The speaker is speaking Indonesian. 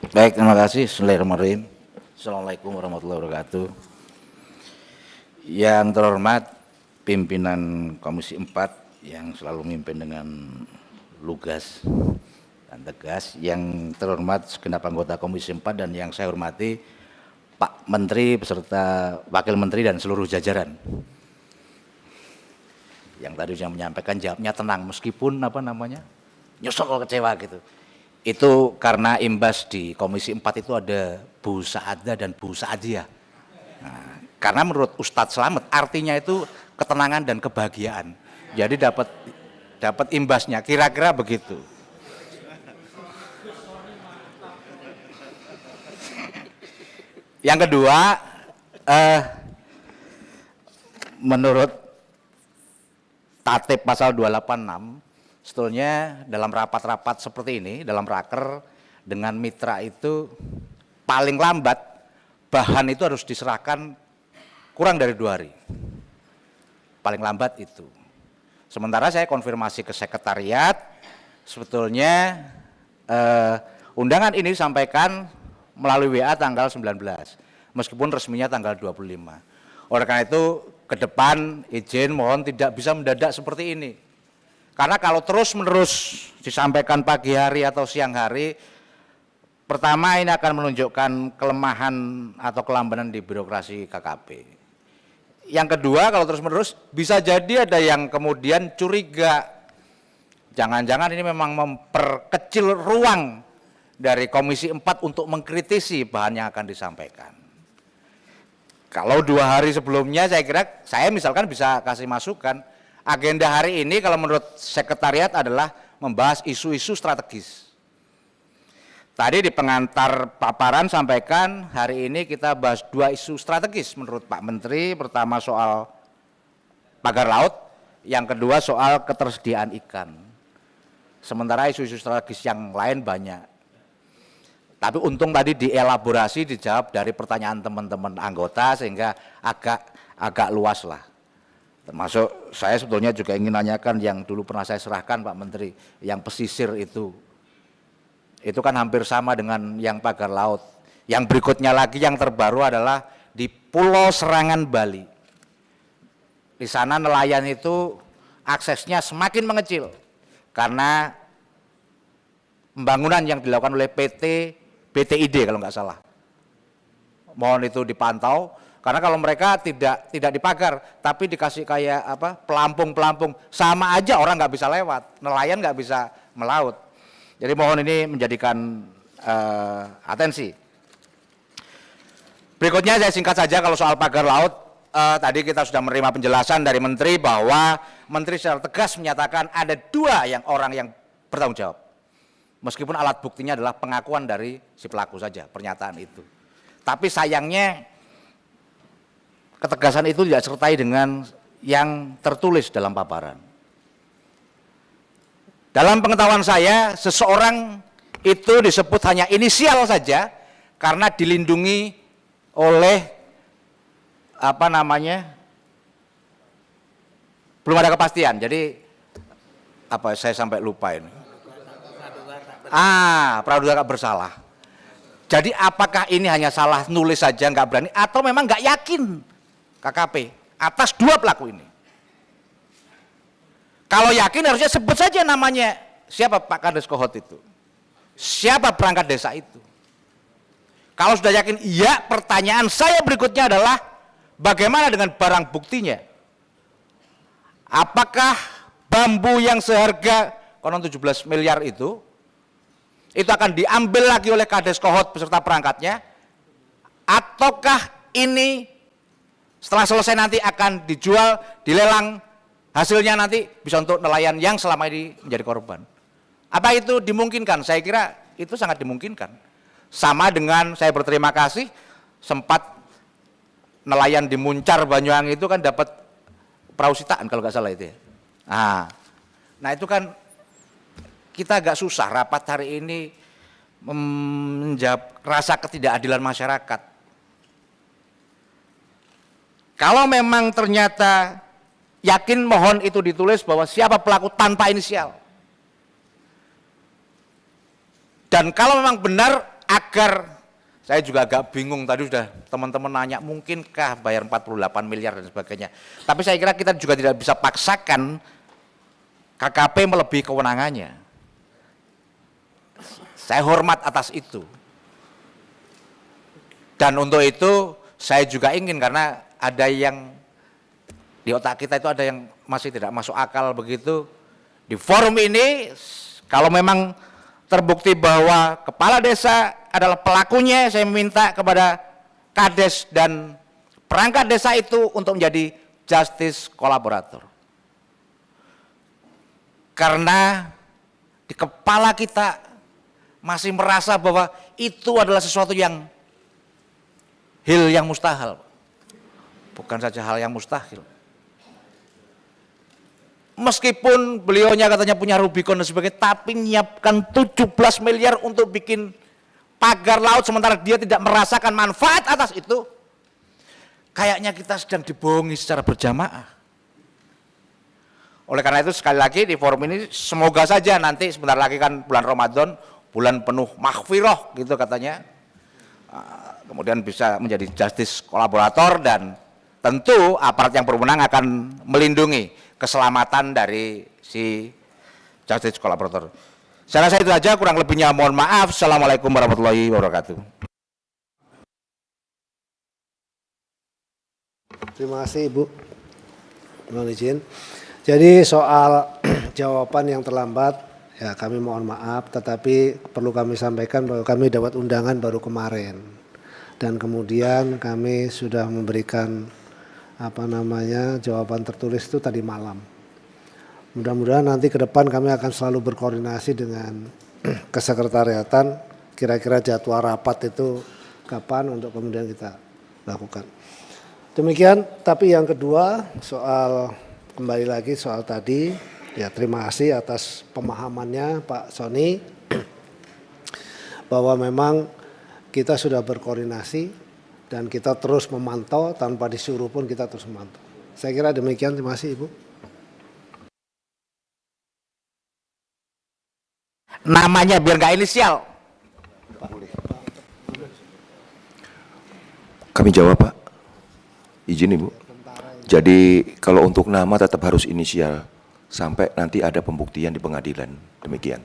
Baik, terima kasih. Bismillahirrahmanirrahim. Assalamualaikum warahmatullahi wabarakatuh. Yang terhormat pimpinan Komisi 4 yang selalu memimpin dengan lugas dan tegas. Yang terhormat segenap anggota Komisi 4 dan yang saya hormati Pak Menteri beserta Wakil Menteri dan seluruh jajaran. Yang tadi saya menyampaikan jawabnya tenang meskipun nyesel kecewa gitu. Itu karena imbas di Komisi 4 itu ada Bu Saadah dan Bu Saadiah. Nah, karena menurut Ustadz Slamet artinya itu ketenangan dan kebahagiaan. Jadi dapat imbasnya, kira-kira begitu. Yang kedua, menurut Tatip pasal 286, sebetulnya dalam rapat-rapat seperti ini, dalam raker dengan mitra itu paling lambat bahan itu harus diserahkan kurang dari 2 hari. Paling lambat itu. Sementara saya konfirmasi ke sekretariat, sebetulnya undangan ini disampaikan melalui WA tanggal 19, meskipun resminya tanggal 25. Oleh karena itu, ke depan izin mohon tidak bisa mendadak seperti ini. Karena kalau terus-menerus disampaikan pagi hari atau siang hari, pertama ini akan menunjukkan kelemahan atau kelambanan di birokrasi KKP. Yang kedua, kalau terus-menerus bisa jadi ada yang kemudian curiga, jangan-jangan ini memang memperkecil ruang dari Komisi 4 untuk mengkritisi bahan yang akan disampaikan. Kalau 2 hari sebelumnya saya kira saya misalkan bisa kasih masukan, agenda hari ini kalau menurut sekretariat adalah membahas isu-isu strategis. Tadi di pengantar paparan sampaikan hari ini kita bahas 2 isu strategis menurut Pak Menteri. Pertama soal pagar laut, yang kedua soal ketersediaan ikan. Sementara isu-isu strategis yang lain banyak. Tapi untung tadi dielaborasi, dijawab dari pertanyaan teman-teman anggota sehingga agak luas lah. Termasuk saya sebetulnya juga ingin nanyakan yang dulu pernah saya serahkan Pak Menteri, yang pesisir itu kan hampir sama dengan yang pagar laut. Yang berikutnya lagi yang terbaru adalah di Pulau Serangan Bali. Di sana nelayan itu aksesnya semakin mengecil karena pembangunan yang dilakukan oleh PT BTID kalau nggak salah. Mohon itu dipantau. Karena kalau mereka tidak dipagar, tapi dikasih kayak pelampung, sama aja orang nggak bisa lewat, nelayan nggak bisa melaut. Jadi mohon ini menjadikan atensi. Berikutnya saya singkat saja kalau soal pagar laut, tadi kita sudah menerima penjelasan dari Menteri bahwa Menteri secara tegas menyatakan ada 2 orang yang bertanggung jawab. Meskipun alat buktinya adalah pengakuan dari si pelaku saja, pernyataan itu. Tapi sayangnya ketegasan itu tidak disertai dengan yang tertulis dalam paparan. Dalam pengetahuan saya, seseorang itu disebut hanya inisial saja karena dilindungi oleh belum ada kepastian. Jadi saya sampai lupa ini. Praduga tak bersalah. Jadi apakah ini hanya salah nulis saja nggak berani atau memang nggak yakin KKP atas 2 pelaku ini? Kalau yakin harusnya sebut saja namanya, siapa Pak Kades Kohot itu, siapa perangkat desa itu. Kalau sudah yakin iya, pertanyaan saya berikutnya adalah bagaimana dengan barang buktinya? Apakah bambu yang seharga konon 17 miliar itu akan diambil lagi oleh Kades Kohot beserta perangkatnya, ataukah ini setelah selesai nanti akan dijual, dilelang, hasilnya nanti bisa untuk nelayan yang selama ini menjadi korban. Apa itu dimungkinkan? Saya kira itu sangat dimungkinkan. Sama dengan saya berterima kasih sempat nelayan di Muncar Banyuwangi itu kan dapat perahu sitaan kalau nggak salah itu ya. Nah itu kan kita agak susah rapat hari ini menjawab rasa ketidakadilan masyarakat. Kalau memang ternyata yakin, mohon itu ditulis bahwa siapa pelaku tanpa inisial. Dan kalau memang benar agar saya juga agak bingung, tadi sudah teman-teman nanya mungkinkah bayar 48 miliar dan sebagainya. Tapi saya kira kita juga tidak bisa paksakan KKP melebihi kewenangannya. Saya hormat atas itu. Dan untuk itu saya juga ingin, karena ada yang di otak kita itu ada yang masih tidak masuk akal begitu. Di forum ini kalau memang terbukti bahwa kepala desa adalah pelakunya, saya meminta kepada Kades dan perangkat desa itu untuk menjadi justice kolaborator. Karena di kepala kita masih merasa bahwa itu adalah sesuatu yang hal yang mustahil. Bukan saja hal yang mustahil. Meskipun beliaunya katanya punya Rubicon dan sebagainya, tapi menyiapkan 17 miliar untuk bikin pagar laut, sementara dia tidak merasakan manfaat atas itu. Kayaknya kita sedang dibohongi secara berjamaah. Oleh karena itu sekali lagi di forum ini semoga saja nanti sebentar lagi kan bulan Ramadan, bulan penuh maghfirah gitu katanya. Kemudian bisa menjadi justice kolaborator dan tentu aparat yang berwenang akan melindungi keselamatan dari si justice kolaborator. Saya rasa itu saja, kurang lebihnya mohon maaf. Assalamualaikum warahmatullahi wabarakatuh. Terima kasih Ibu. Mohon izin. Jadi soal jawaban yang terlambat, ya kami mohon maaf, tetapi perlu kami sampaikan bahwa kami dapat undangan baru kemarin. Dan kemudian kami sudah memberikan jawaban tertulis itu tadi malam. Mudah-mudahan nanti ke depan kami akan selalu berkoordinasi dengan kesekretariatan, kira-kira jadwal rapat itu kapan untuk kemudian kita lakukan. Demikian, tapi yang kedua soal, kembali lagi soal tadi, ya terima kasih atas pemahamannya Pak Sony, bahwa memang kita sudah berkoordinasi dan kita terus memantau, tanpa disuruh pun kita terus memantau. Saya kira demikian, terima kasih Ibu. Namanya biar nggak inisial. Kami jawab Pak, izin Ibu. Jadi kalau untuk nama tetap harus inisial sampai nanti ada pembuktian di pengadilan, demikian.